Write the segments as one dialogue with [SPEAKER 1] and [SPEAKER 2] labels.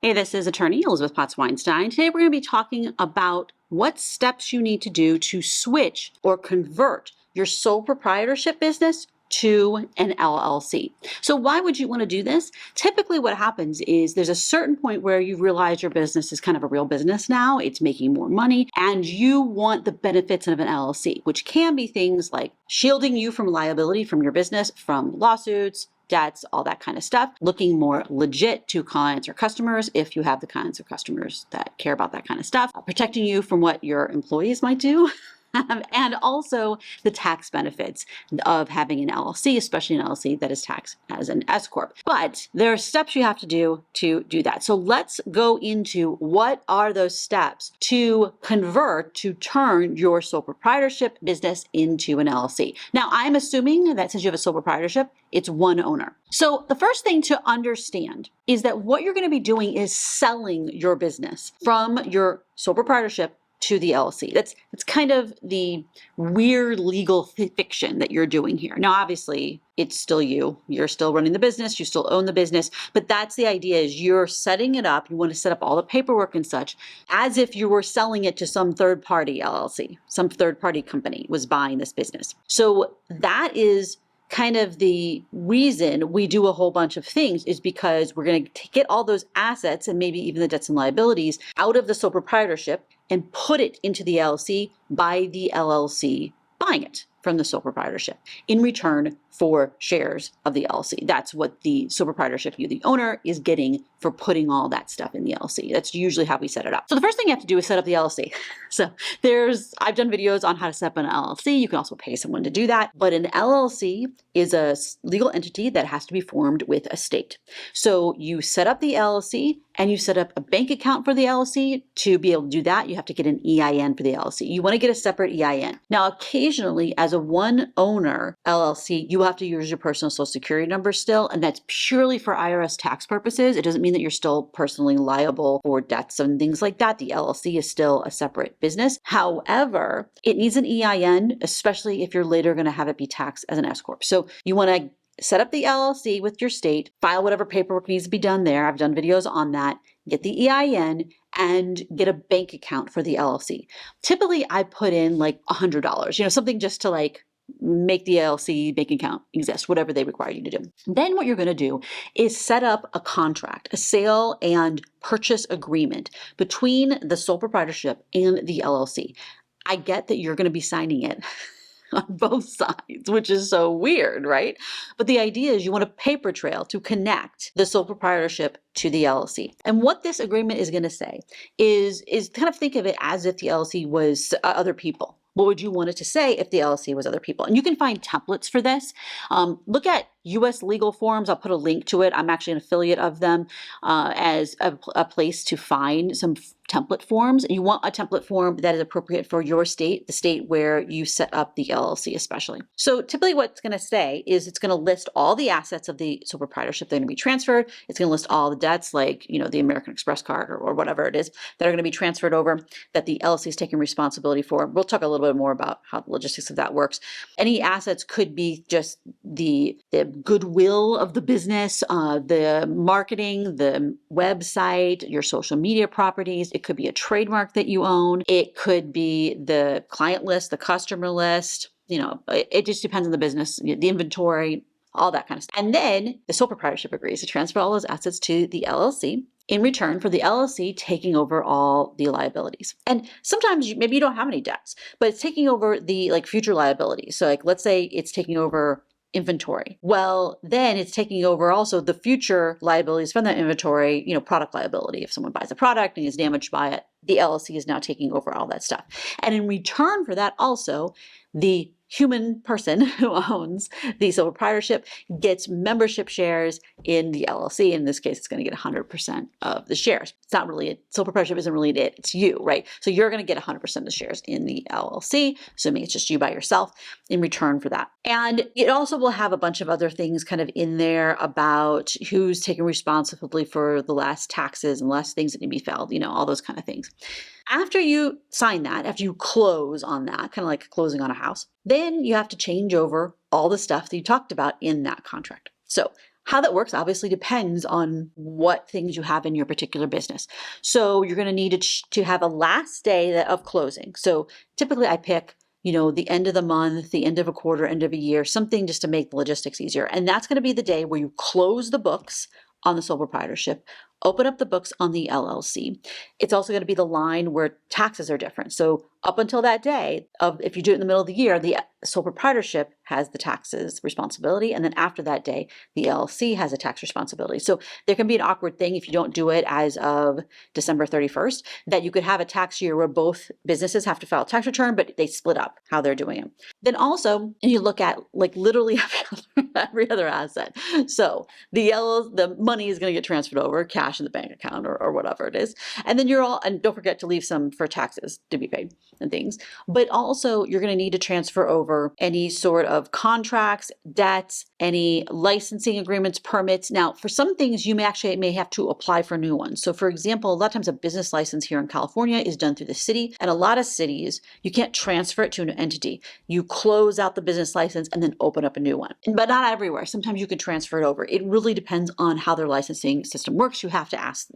[SPEAKER 1] Hey, this is attorney Elizabeth Potts-Weinstein. Today we're going to be talking about what steps you need to do to switch or convert your sole proprietorship business to an LLC. So why would you want to do this? Typically what happens is there's a certain point where you realize your business is kind of a real business now, it's making more money, and you want the benefits of an LLC, which can be things like shielding you from liability from your business, from lawsuits, debts, all that kind of stuff, looking more legit to clients or customers if you have the kinds of customers that care about that kind of stuff, protecting you from what your employees might do. And also the tax benefits of having an LLC, especially an LLC that is taxed as an S Corp. But there are steps you have to do that. So let's go into what are those steps to convert, to turn your sole proprietorship business into an LLC. Now, I'm assuming that since you have a sole proprietorship, it's one owner. So the first thing to understand is that what you're going to be doing is selling your business from your sole proprietorship to the LLC. That's kind of the weird legal fiction that you're doing here. Now, obviously, it's still you. You're still running the business. You still own the business. But that's the idea, is you're setting it up. You want to set up all the paperwork and such as if you were selling it to some third-party LLC. Some third-party company was buying this business. So that is kind of the reason we do a whole bunch of things, is because we're going to get all those assets and maybe even the debts and liabilities out of the sole proprietorship and put it into the LLC by the LLC buying it from the sole proprietorship in return for shares of the LLC. That's what the sole proprietorship, you, the owner, is getting for putting all that stuff in the LLC. That's usually how we set it up. So the first thing you have to do is set up the LLC. So I've done videos on how to set up an LLC. You can also pay someone to do that. But an LLC is a legal entity that has to be formed with a state. So you set up the LLC and you set up a bank account for the LLC. To be able to do that, you have to get an EIN for the LLC. You want to get a separate EIN. Now, occasionally, as a one owner LLC, you have to use your personal social security number still, and that's purely for IRS tax purposes. It doesn't mean that you're still personally liable for debts and things like that. The LLC is still a separate business. However, it needs an EIN, especially if you're later going to have it be taxed as an S Corp. So you want to set up the LLC with your state, file whatever paperwork needs to be done there. I've done videos on that. Get the EIN and get a bank account for the LLC. Typically, I put in like $100, something just to like make the LLC bank account exist, whatever they require you to do. Then what you're going to do is set up a contract, a sale and purchase agreement between the sole proprietorship and the LLC. I get that you're going to be signing it on both sides, which is so weird, right? But the idea is you want a paper trail to connect the sole proprietorship to the LLC. And what this agreement is going to say is kind of think of it as if the LLC was other people. What would you want it to say if the LLC was other people? And you can find templates for this. Look at U.S. legal forms. I'll put a link to it. I'm actually an affiliate of them as a place to find some template forms. You want a template form that is appropriate for your state, the state where you set up the LLC especially. So typically what it's going to say is it's going to list all the assets of the sole proprietorship that are going to be transferred. It's going to list all the debts, like the American Express card or whatever it is that are going to be transferred over that the LLC is taking responsibility for. We'll talk a little bit more about how the logistics of that works. Any assets could be just the goodwill of the business, the marketing, the website, your social media properties. It could be a trademark that you own. It could be the client list, the customer list. It just depends on the business, the inventory, all that kind of stuff. And then the sole proprietorship agrees to transfer all those assets to the LLC in return for the LLC taking over all the liabilities. And sometimes maybe you don't have any debts, but it's taking over the future liabilities. So let's say it's taking over inventory. Well, then it's taking over also the future liabilities from that inventory, product liability. If someone buys a product and is damaged by it, the LLC is now taking over all that stuff. And in return for that also, the human person who owns the sole proprietorship gets membership shares in the LLC. In this case, it's going to get 100% of the shares. It's not really it. Sole proprietorship isn't really it. It's you, right? So you're going to get 100% of the shares in the LLC, assuming it's just you by yourself in return for that. And it also will have a bunch of other things kind of in there about who's taking responsibility for the last taxes and last things that need to be filed, all those kind of things. After you sign that, after you close on that, kind of like closing on a house, then you have to change over all the stuff that you talked about in that contract. So How that works obviously depends on what things you have in your particular business. So you're going to need to have a last day of closing. So typically I pick, the end of the month, the end of a quarter, end of a year, something just to make the logistics easier. And that's going to be the day where you close the books on the sole proprietorship, open up the books on the LLC. It's also going to be the line where taxes are different. So up until that day, if you do it in the middle of the year, the sole proprietorship has the taxes responsibility. And then after that day, the LLC has a tax responsibility. So there can be an awkward thing if you don't do it as of December 31st, that you could have a tax year where both businesses have to file a tax return, but they split up how they're doing it. Then also you look at like literally every other asset. So the money is going to get transferred over, cash in the bank account or whatever it is. And then and don't forget to leave some for taxes to be paid and things. But also you're going to need to transfer over any sort of contracts, debts, any licensing agreements, permits. Now, for some things, you may have to apply for new ones. So for example, a lot of times a business license here in California is done through the city. And a lot of cities, you can't transfer it to an entity. You close out the business license and then open up a new one. But not everywhere. Sometimes you can transfer it over. It really depends on how their licensing system works. You have to ask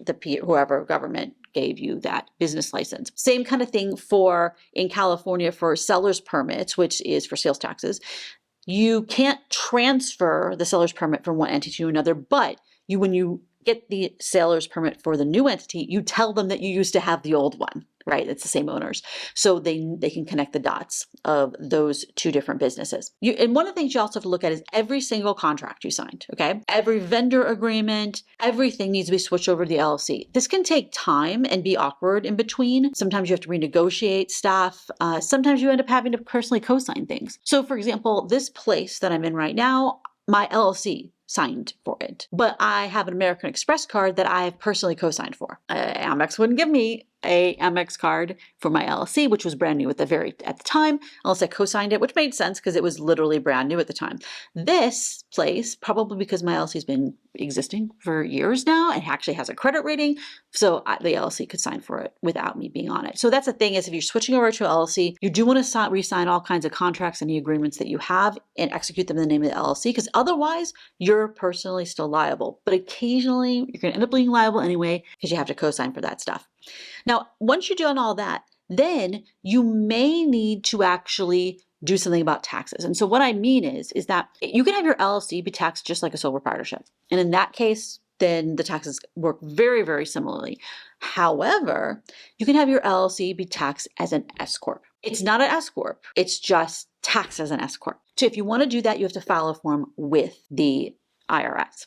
[SPEAKER 1] whoever government gave you that business license. Same kind of thing in California for seller's permits, which is for sales taxes. You can't transfer the seller's permit from one entity to another, but when you get the seller's permit for the new entity, you tell them that you used to have the old one, right? It's the same owners. So they can connect the dots of those two different businesses. And one of the things you also have to look at is every single contract you signed, okay? Every vendor agreement, everything needs to be switched over to the LLC. This can take time and be awkward in between. Sometimes you have to renegotiate stuff. Sometimes you end up having to personally co-sign things. So for example, this place that I'm in right now, my LLC signed for it, but I have an American Express card that I have personally co-signed for. Amex wouldn't give me a Amex card for my LLC, which was brand new at the time, unless I co-signed it, which made sense because it was literally brand new at the time. This place, probably because my LLC has been existing for years now and actually has a credit rating, so the LLC could sign for it without me being on it. So that's the thing is if you're switching over to an LLC, you do want to re-sign all kinds of contracts and the agreements that you have and execute them in the name of the LLC, because otherwise you're personally still liable. But occasionally you're going to end up being liable anyway because you have to co-sign for that stuff. Now, once you've done all that, then you may need to actually do something about taxes. And so what I mean is that you can have your LLC be taxed just like a sole proprietorship. And in that case, then the taxes work very, very similarly. However, you can have your LLC be taxed as an S Corp. It's not an S Corp. It's just taxed as an S Corp. So if you want to do that, you have to file a form with the IRS.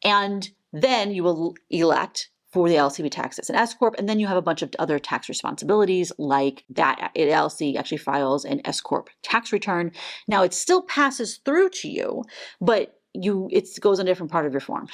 [SPEAKER 1] And then you will elect for the LLC be taxed as an S Corp, and then you have a bunch of other tax responsibilities like that LLC actually files an S Corp tax return. Now it still passes through to you, but it goes on a different part of your form.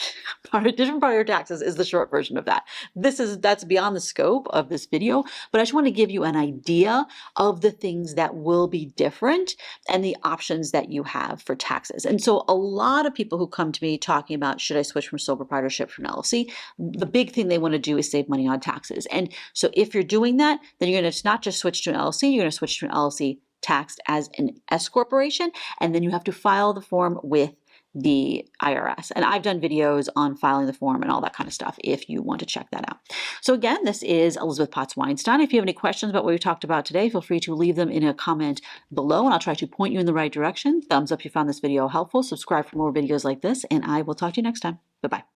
[SPEAKER 1] Different part of your taxes is the short version of that. That's beyond the scope of this video, but I just want to give you an idea of the things that will be different and the options that you have for taxes. And so a lot of people who come to me talking about, should I switch from sole proprietorship from LLC? The big thing they want to do is save money on taxes. And so if you're doing that, then you're going to not just switch to an LLC, you're going to switch to an LLC taxed as an S corporation, and then you have to file the form with the IRS. And I've done videos on filing the form and all that kind of stuff if you want to check that out. So again, this is Elizabeth Potts Weinstein. If you have any questions about what we talked about today, feel free to leave them in a comment below and I'll try to point you in the right direction. Thumbs up if you found this video helpful. Subscribe for more videos like this and I will talk to you next time. Bye-bye.